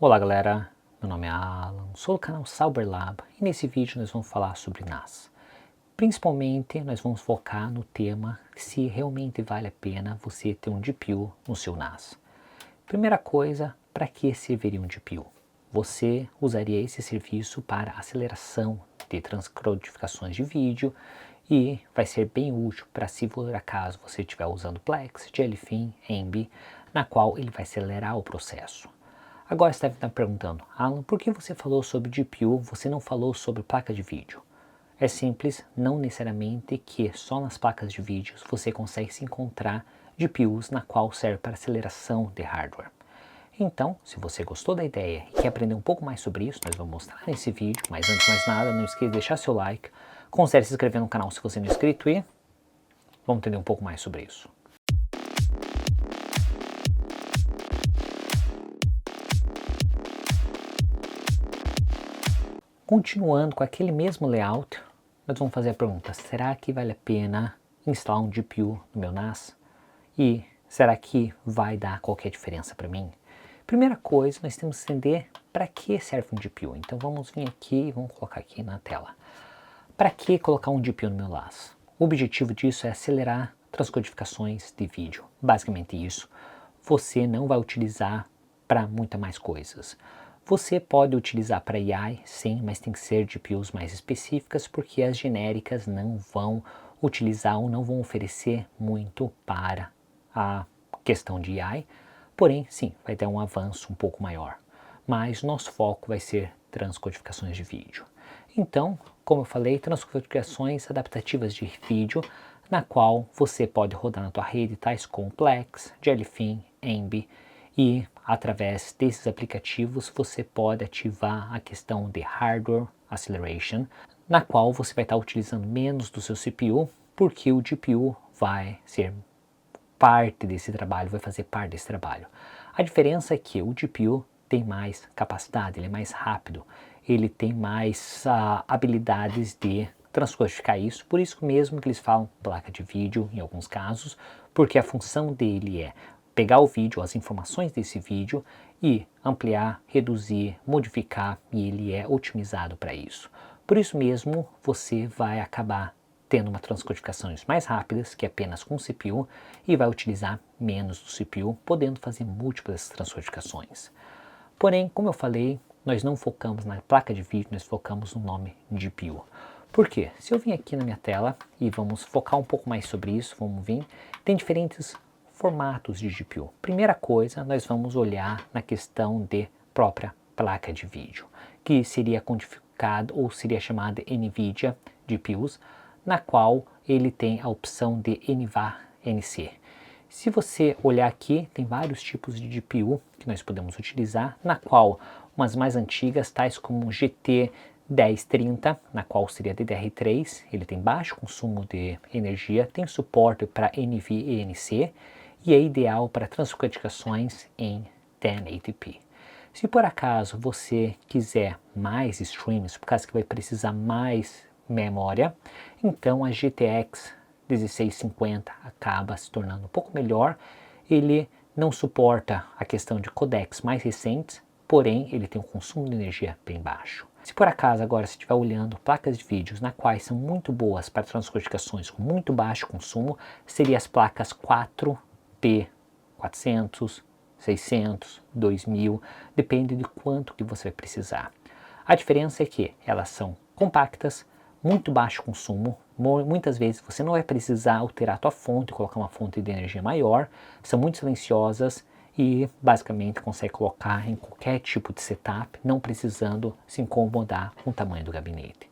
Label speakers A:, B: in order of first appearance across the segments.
A: Olá galera, meu nome é Alan, sou do canal Sauberlab e nesse vídeo nós vamos falar sobre NAS. Principalmente nós vamos focar no tema se realmente vale a pena você ter um GPU no seu NAS. Primeira coisa, para que serviria um GPU? Você usaria esse serviço para aceleração de transcodificações de vídeo e vai ser bem útil para se por acaso você estiver usando Plex, Jellyfin, Emby, na qual ele vai acelerar o processo. Agora você deve estar perguntando, Alan, por que você falou sobre GPU, você não falou sobre placa de vídeo? É simples, não necessariamente que só nas placas de vídeo você consegue se encontrar GPUs na qual serve para aceleração de hardware. Então, se você gostou da ideia e quer aprender um pouco mais sobre isso, nós vamos mostrar nesse vídeo, mas antes de mais nada, não esqueça de deixar seu like, considere se inscrever no canal se você não é inscrito e vamos entender um pouco mais sobre isso. Continuando com aquele mesmo layout, nós vamos fazer a pergunta, será que vale a pena instalar um GPU no meu NAS? E será que vai dar qualquer diferença para mim? Primeira coisa, nós temos que entender para que serve um GPU. Então vamos vir aqui e vamos colocar aqui na tela. Para que colocar um GPU no meu NAS? O objetivo disso é acelerar transcodificações de vídeo. Basicamente isso. Você não vai utilizar para muitas mais coisas. Você pode utilizar para AI, sim, mas tem que ser GPUs mais específicas porque as genéricas não vão utilizar ou não vão oferecer muito para a questão de AI. Porém, sim, vai ter um avanço um pouco maior. Mas nosso foco vai ser transcodificações de vídeo. Então, como eu falei, transcodificações adaptativas de vídeo, na qual você pode rodar na tua rede, tais como Plex, Jellyfin, Emby, e através desses aplicativos você pode ativar a questão de Hardware Acceleration, na qual você vai estar utilizando menos do seu CPU, porque o GPU vai ser parte desse trabalho, vai fazer parte desse trabalho. A diferença é que o GPU tem mais capacidade, ele é mais rápido, ele tem mais habilidades de transcodificar isso, por isso mesmo que eles falam placa de vídeo em alguns casos, porque a função dele é pegar o vídeo, as informações desse vídeo e ampliar, reduzir, modificar, e ele é otimizado para isso. Por isso mesmo, você vai acabar tendo uma transcodificações mais rápidas, que é apenas com CPU, e vai utilizar menos do CPU, podendo fazer múltiplas transcodificações. Porém, como eu falei, nós não focamos na placa de vídeo, nós focamos no nome GPU. Por quê? Se eu vim aqui na minha tela e vamos focar um pouco mais sobre isso, vamos vir, tem diferentes formatos de GPU. Primeira coisa, nós vamos olhar na questão de própria placa de vídeo, que seria codificado ou seria chamada NVIDIA GPUs, na qual ele tem a opção de NVAR-NC. Se você olhar aqui, tem vários tipos de GPU que nós podemos utilizar, na qual umas mais antigas, tais como o GT 1030, na qual seria DDR3, ele tem baixo consumo de energia, tem suporte para NVENC e é ideal para transcodificações em 1080p. Se por acaso você quiser mais streams, por causa que vai precisar mais memória, então a GTX 1650 acaba se tornando um pouco melhor. Ele não suporta a questão de codecs mais recentes, porém ele tem um consumo de energia bem baixo. Se por acaso agora você estiver olhando placas de vídeos na quais são muito boas para transcodificações com muito baixo consumo, seriam as placas 4P400, 600, 2000, depende de quanto que você vai precisar. A diferença é que elas são compactas, muito baixo consumo, muitas vezes você não vai precisar alterar a tua fonte, colocar uma fonte de energia maior, são muito silenciosas e basicamente consegue colocar em qualquer tipo de setup, não precisando se incomodar com o tamanho do gabinete.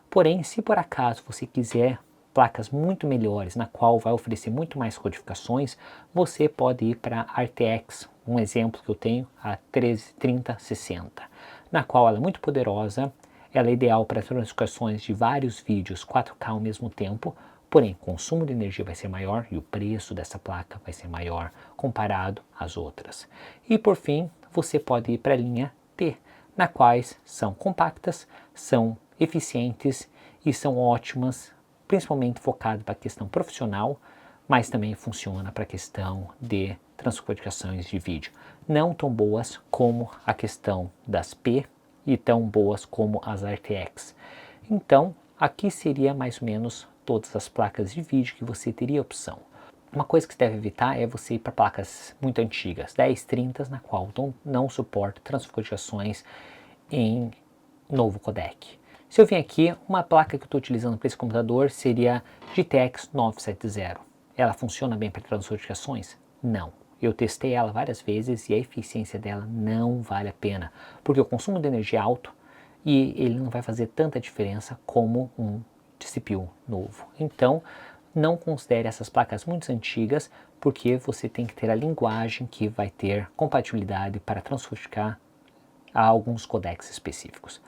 A: Porém, se por acaso você quiser placas muito melhores, na qual vai oferecer muito mais codificações, você pode ir para a RTX, um exemplo que eu tenho, a 3060, na qual ela é muito poderosa, ela é ideal para transcodificações de vários vídeos 4K ao mesmo tempo, porém o consumo de energia vai ser maior e o preço dessa placa vai ser maior comparado às outras. E por fim, você pode ir para a linha T, na quais são compactas, são eficientes e são ótimas, principalmente focado para a questão profissional, mas também funciona para a questão de transcodificações de vídeo. não tão boas como a questão das P e tão boas como as RTX. Então, aqui seria mais ou menos todas as placas de vídeo que você teria opção. Uma coisa que você deve evitar é você ir para placas muito antigas, 1030, na qual não suporta transcodificações em novo codec. Se eu vim aqui, uma placa que eu estou utilizando para esse computador seria GTX 970. Ela funciona bem para transcodificações? Não. Eu testei ela várias vezes e a eficiência dela não vale a pena, porque o consumo de energia é alto e ele não vai fazer tanta diferença como um CPU novo. Então, não considere essas placas muito antigas, porque você tem que ter a linguagem que vai ter compatibilidade para transcodificar a alguns codecs específicos.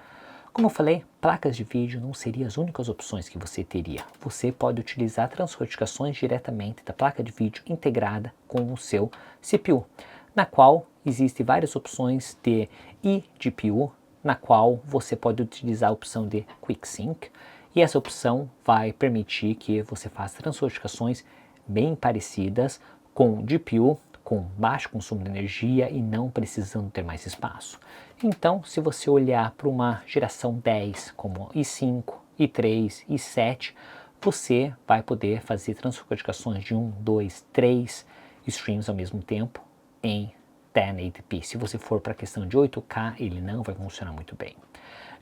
A: Como eu falei, placas de vídeo não seriam as únicas opções que você teria. Você pode utilizar transcodificações diretamente da placa de vídeo integrada com o seu CPU, na qual existem várias opções de eGPU, na qual você pode utilizar a opção de QuickSync, e essa opção vai permitir que você faça transcodificações bem parecidas com GPU, com baixo consumo de energia e não precisando ter mais espaço. Então, se você olhar para uma geração 10, como i5, i3, i7, você vai poder fazer transcodificações de 1, 2, 3 streams ao mesmo tempo em 1080p. Se você for para a questão de 8K, ele não vai funcionar muito bem.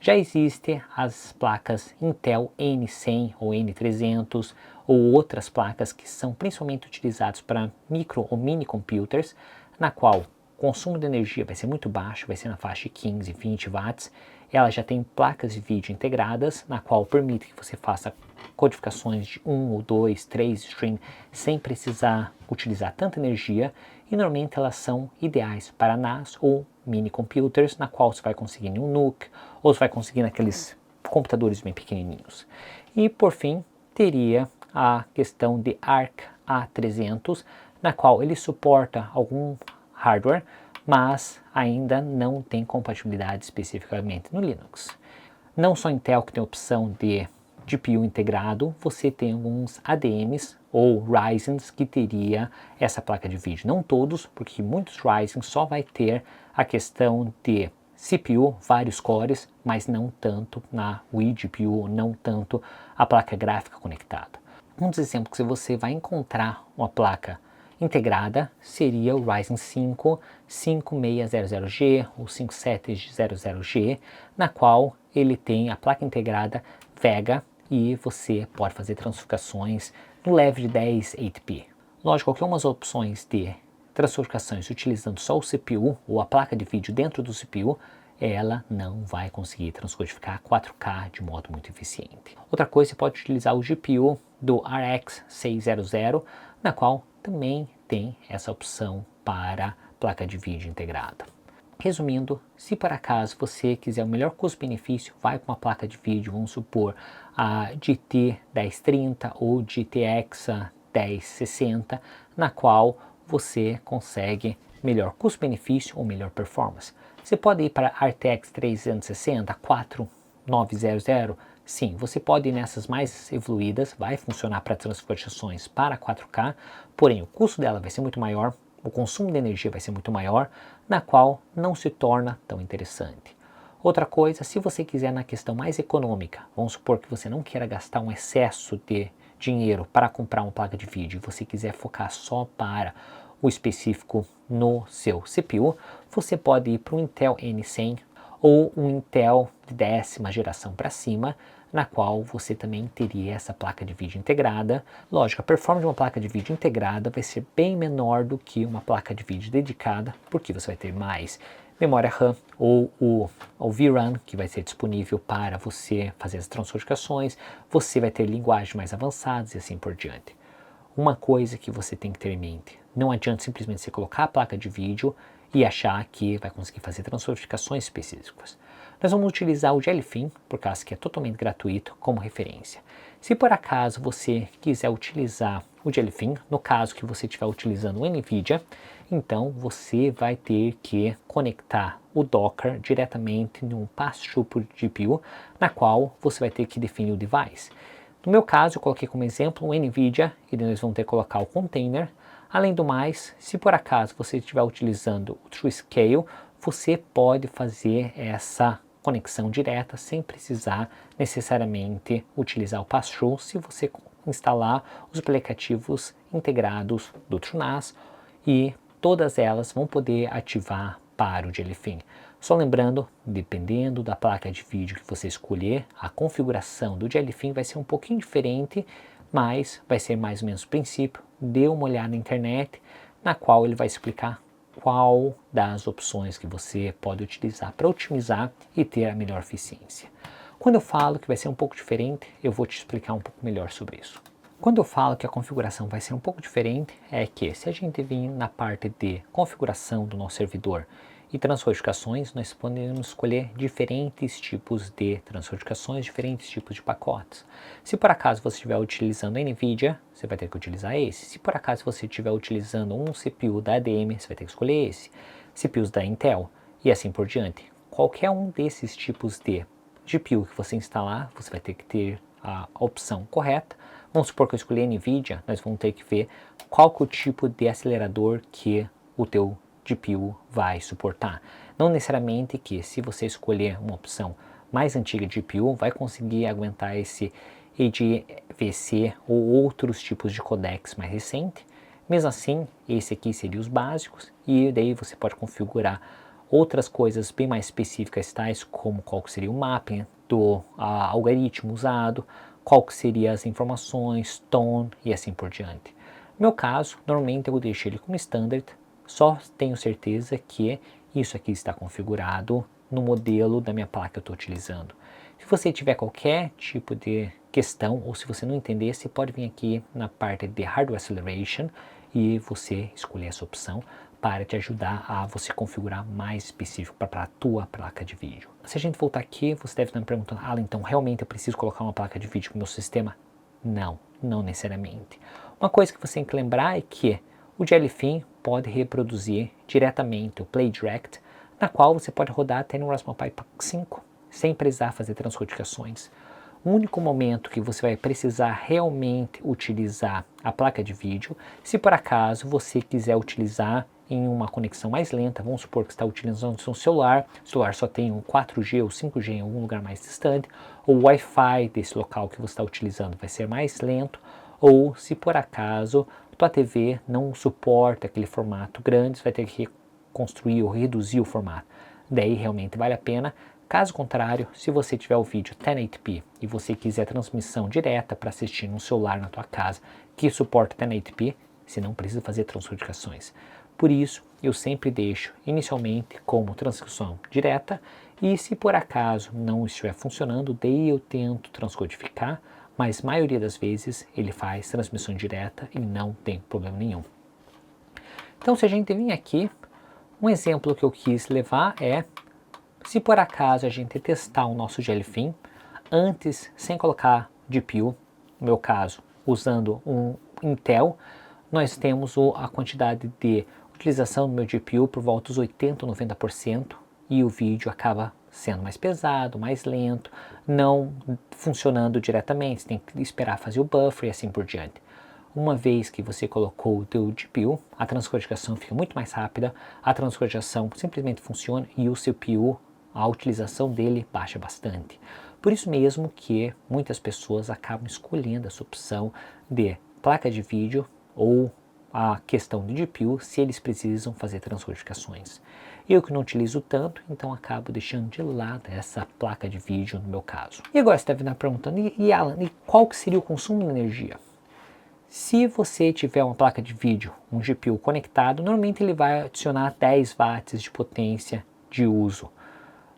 A: Já existem as placas Intel N100 ou N300 ou outras placas que são principalmente utilizadas para micro ou mini computers, na qual o consumo de energia vai ser muito baixo, vai ser na faixa de 15, 20 watts. Ela já tem placas de vídeo integradas, na qual permite que você faça codificações de 1 ou 2, 3 streams sem precisar utilizar tanta energia, e normalmente elas são ideais para NAS ou mini computers, na qual você vai conseguir em um NUC ou você vai conseguir naqueles computadores bem pequenininhos. E por fim, teria a questão de ARC A300, na qual ele suporta algum hardware, mas ainda não tem compatibilidade especificamente no Linux. Não só Intel que tem a opção de GPU integrado, você tem alguns ADMs ou Ryzens que teria essa placa de vídeo. Não todos, porque muitos Ryzen só vai ter a questão de CPU, vários cores, mas não tanto na eGPU, não tanto a placa gráfica conectada. Um dos exemplos que você vai encontrar uma placa integrada seria o Ryzen 5 5600G ou 5700G, na qual ele tem a placa integrada Vega e você pode fazer transcodificações no level de 10 8p. Lógico que algumas opções de transcodificações utilizando só o CPU ou a placa de vídeo dentro do CPU, ela não vai conseguir transcodificar 4K de modo muito eficiente. Outra coisa, você pode utilizar o GPU do RX 600, na qual também tem essa opção para placa de vídeo integrada. Resumindo, se por acaso você quiser o melhor custo-benefício, vai com uma placa de vídeo, vamos supor a GT 1030 ou GTX 1060, na qual você consegue melhor custo-benefício ou melhor performance. Você pode ir para a RTX 360, 4900, sim, você pode ir nessas mais evoluídas, vai funcionar para transcodificações para 4K, porém o custo dela vai ser muito maior, o consumo de energia vai ser muito maior, na qual não se torna tão interessante. Outra coisa, se você quiser na questão mais econômica, vamos supor que você não queira gastar um excesso de dinheiro para comprar uma placa de vídeo e você quiser focar só para o específico no seu CPU, você pode ir para um Intel N100 ou um Intel de 10ª geração para cima, na qual você também teria essa placa de vídeo integrada. Lógico, a performance de uma placa de vídeo integrada vai ser bem menor do que uma placa de vídeo dedicada, porque você vai ter mais memória RAM ou o VRAM, que vai ser disponível para você fazer as transcodificações, você vai ter linguagens mais avançadas e assim por diante. Uma coisa que você tem que ter em mente, não adianta simplesmente você colocar a placa de vídeo e achar que vai conseguir fazer transcodificações específicas. Nós vamos utilizar o Jellyfin, por causa que é totalmente gratuito, como referência. Se por acaso você quiser utilizar o Jellyfin, no caso que você estiver utilizando o NVIDIA, então você vai ter que conectar o Docker diretamente num pass-through por GPU, na qual você vai ter que definir o device. No meu caso, eu coloquei como exemplo o NVIDIA, e nós vamos ter que colocar o container, Além do mais, se por acaso você estiver utilizando o TrueScale, você pode fazer essa conexão direta sem precisar necessariamente utilizar o pass-through se você instalar os aplicativos integrados do TrueNAS, e todas elas vão poder ativar para o Jellyfin. Só lembrando, dependendo da placa de vídeo que você escolher, a configuração do Jellyfin vai ser um pouquinho diferente, mas vai ser mais ou menos o princípio. Dê uma olhada na internet, na qual ele vai explicar qual das opções que você pode utilizar para otimizar e ter a melhor eficiência. Quando eu falo que vai ser um pouco diferente, eu vou te explicar um pouco melhor sobre isso. Quando eu falo que a configuração vai ser um pouco diferente, é que se a gente vir na parte de configuração do nosso servidor e transcodificações, nós podemos escolher diferentes tipos de transcodificações, diferentes tipos de pacotes. Se por acaso você estiver utilizando a NVIDIA, você vai ter que utilizar esse. Se por acaso você estiver utilizando um CPU da ADM, você vai ter que escolher esse. CPUs da Intel e assim por diante. Qualquer um desses tipos de GPU que você instalar, você vai ter que ter a opção correta. Vamos supor que eu escolhi a NVIDIA, nós vamos ter que ver qual que é o tipo de acelerador que o teu GPU vai suportar. Não necessariamente que se você escolher uma opção mais antiga de GPU, vai conseguir aguentar esse eDVC ou outros tipos de codecs mais recentes. Mesmo assim, esse aqui seria os básicos, e daí você pode configurar outras coisas bem mais específicas, tais como qual que seria o mapping do algoritmo usado, qual que seria as informações, tone e assim por diante. No meu caso, normalmente eu deixo ele como standard, só tenho certeza que isso aqui está configurado no modelo da minha placa que eu estou utilizando. Se você tiver qualquer tipo de questão, ou se você não entender, você pode vir aqui na parte de Hardware Acceleration e você escolher essa opção para te ajudar a você configurar mais específico para a tua placa de vídeo. Se a gente voltar aqui, você deve estar me perguntando, então realmente eu preciso colocar uma placa de vídeo no meu sistema? Não, não necessariamente. Uma coisa que você tem que lembrar é que o Jellyfin pode reproduzir diretamente o PlayDirect, na qual você pode rodar até no Raspberry Pi 5, sem precisar fazer transcodificações. O único momento que você vai precisar realmente utilizar a placa de vídeo, se por acaso você quiser utilizar em uma conexão mais lenta, vamos supor que você está utilizando o seu celular, o celular só tem um 4G ou 5G em algum lugar mais distante, ou o Wi-Fi desse local que você está utilizando vai ser mais lento, ou se por acaso a tua TV não suporta aquele formato grande, você vai ter que construir ou reduzir o formato. Daí realmente vale a pena. Caso contrário, se você tiver o vídeo 1080p e você quiser transmissão direta para assistir num celular na tua casa que suporta 1080p, você não precisa fazer transcodificações. Por isso, eu sempre deixo inicialmente como transcrição direta, e se por acaso não estiver funcionando, daí eu tento transcodificar, mas a maioria das vezes ele faz transmissão direta e não tem problema nenhum. Então, se a gente vir aqui, um exemplo que eu quis levar é, se por acaso a gente testar o nosso Jellyfin, antes, sem colocar GPU, no meu caso, usando um Intel, nós temos a quantidade de utilização do meu GPU por volta dos 80% ou 90%, e o vídeo acaba sendo mais pesado, mais lento, não funcionando diretamente, você tem que esperar fazer o buffer e assim por diante. Uma vez que você colocou o teu GPU, a transcodificação fica muito mais rápida, a transcodificação simplesmente funciona e o CPU, a utilização dele baixa bastante. Por isso mesmo que muitas pessoas acabam escolhendo essa opção de placa de vídeo ou a questão de GPU se eles precisam fazer transcodificações. Eu que não utilizo tanto, então acabo deixando de lado essa placa de vídeo no meu caso. E agora você deve estar perguntando, e Alan, e qual que seria o consumo de energia? Se você tiver uma placa de vídeo, um GPU conectado, normalmente ele vai adicionar 10 watts de potência de uso.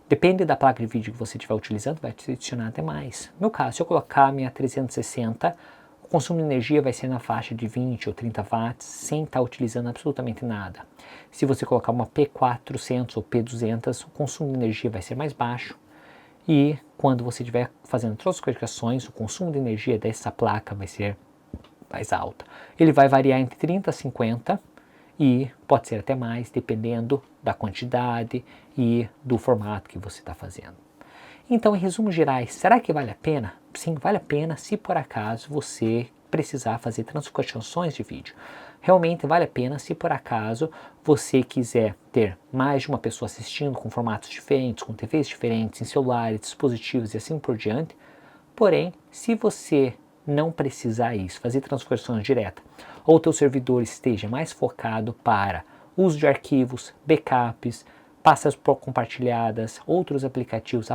A: Depende da placa de vídeo que você estiver utilizando, vai adicionar até mais. No meu caso, se eu colocar a minha 360, o consumo de energia vai ser na faixa de 20 ou 30 watts, sem estar utilizando absolutamente nada. Se você colocar uma P400 ou P200, o consumo de energia vai ser mais baixo. E quando você estiver fazendo transcodificações, o consumo de energia dessa placa vai ser mais alta. Ele vai variar entre 30 a 50 e pode ser até mais, dependendo da quantidade e do formato que você está fazendo. Então, em resumos gerais, será que vale a pena? Sim, vale a pena se por acaso você precisar fazer transconexões de vídeo. Realmente vale a pena se por acaso você quiser ter mais de uma pessoa assistindo com formatos diferentes, com TVs diferentes, em celulares, dispositivos e assim por diante. Porém, se você não precisar isso, fazer transconexões diretas, ou o teu servidor esteja mais focado para uso de arquivos, backups, pastas compartilhadas, outros aplicativos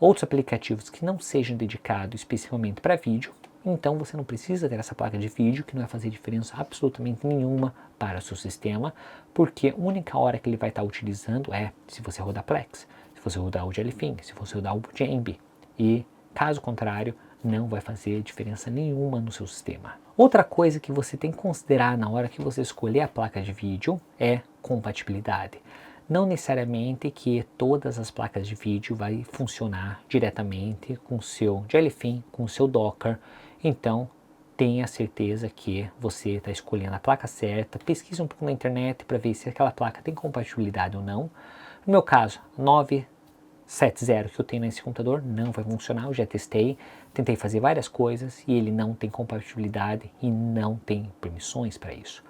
A: outros aplicativos que não sejam dedicados especificamente para vídeo, então você não precisa ter essa placa de vídeo, que não vai fazer diferença absolutamente nenhuma para o seu sistema, porque a única hora que ele vai estar utilizando é se você rodar Plex, se você rodar o Jellyfin, se você rodar o Jambi, e caso contrário, não vai fazer diferença nenhuma no seu sistema. Outra coisa que você tem que considerar na hora que você escolher a placa de vídeo é compatibilidade. Não necessariamente que todas as placas de vídeo vai funcionar diretamente com o seu Jellyfin, com o seu Docker. Então, tenha certeza que você está escolhendo a placa certa. Pesquise um pouco na internet para ver se aquela placa tem compatibilidade ou não. No meu caso, 970 que eu tenho nesse computador não vai funcionar, eu já testei, tentei fazer várias coisas e ele não tem compatibilidade e não tem permissões para isso.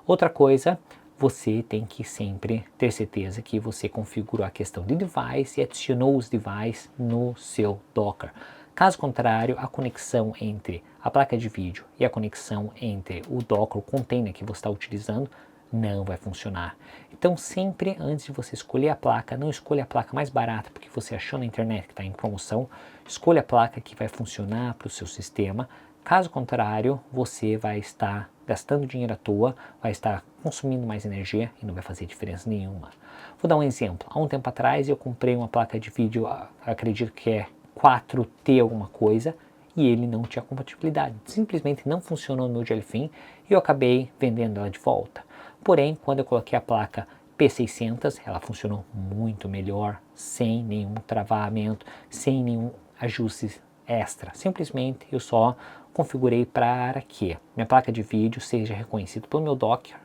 A: Outra coisa, você tem que sempre ter certeza que você configurou a questão de device e adicionou os devices no seu Docker. Caso contrário, a conexão entre a placa de vídeo e a conexão entre o Docker, o container que você está utilizando, não vai funcionar. Então sempre antes de você escolher a placa, não escolha a placa mais barata porque você achou na internet que está em promoção, escolha a placa que vai funcionar para o seu sistema. Caso contrário, você vai estar gastando dinheiro à toa, vai estar consumindo mais energia e não vai fazer diferença nenhuma. Vou dar um exemplo. Há um tempo atrás eu comprei uma placa de vídeo, acredito que é 4T alguma coisa, e ele não tinha compatibilidade. Simplesmente não funcionou no meu Jellyfin e eu acabei vendendo ela de volta. Porém, quando eu coloquei a placa P600, ela funcionou muito melhor, sem nenhum travamento, sem nenhum ajuste extra. Simplesmente eu só configurei para que minha placa de vídeo seja reconhecida pelo meu Docker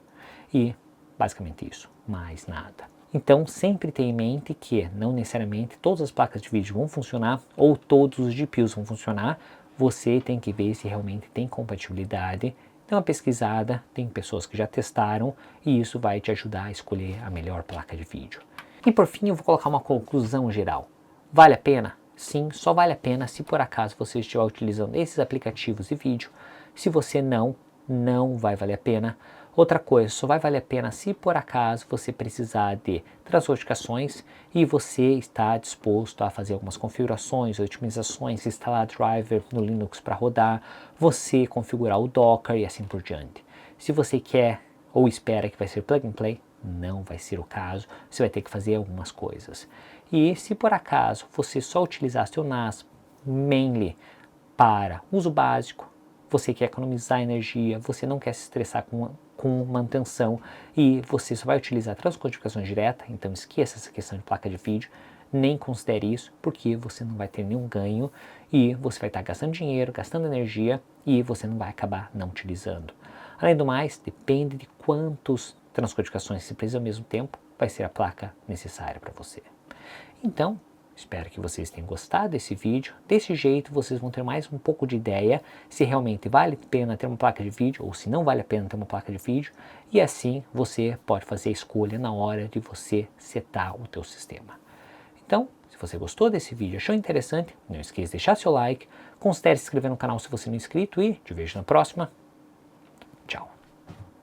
A: e basicamente isso, mais nada. Então sempre tenha em mente que não necessariamente todas as placas de vídeo vão funcionar ou todos os GPUs vão funcionar, você tem que ver se realmente tem compatibilidade. Dê uma pesquisada, tem pessoas que já testaram e isso vai te ajudar a escolher a melhor placa de vídeo. E por fim eu vou colocar uma conclusão geral. Vale a pena? Sim, só vale a pena se por acaso você estiver utilizando esses aplicativos de vídeo. Se você não vai valer a pena. Outra coisa, só vai valer a pena se por acaso você precisar de transcodificações e você está disposto a fazer algumas configurações, otimizações, instalar driver no Linux para rodar, você configurar o Docker e assim por diante. Se você quer ou espera que vai ser plug and play, não vai ser o caso, você vai ter que fazer algumas coisas. E se por acaso você só utilizar seu NAS mainly para uso básico, você quer economizar energia, você não quer se estressar com manutenção e você só vai utilizar transcodificações diretas, então esqueça essa questão de placa de vídeo, nem considere isso, porque você não vai ter nenhum ganho e você vai estar gastando dinheiro, gastando energia e você não vai acabar não utilizando. Além do mais, depende de quantas transcodificações se precisa ao mesmo tempo, vai ser a placa necessária para você. Então, espero que vocês tenham gostado desse vídeo. Desse jeito vocês vão ter mais um pouco de ideia se realmente vale a pena ter uma placa de vídeo ou se não vale a pena ter uma placa de vídeo. E assim você pode fazer a escolha na hora de você setar o teu sistema. Então, se você gostou desse vídeo, achou interessante, não esqueça de deixar seu like, considere se inscrever no canal se você não é inscrito e te vejo na próxima.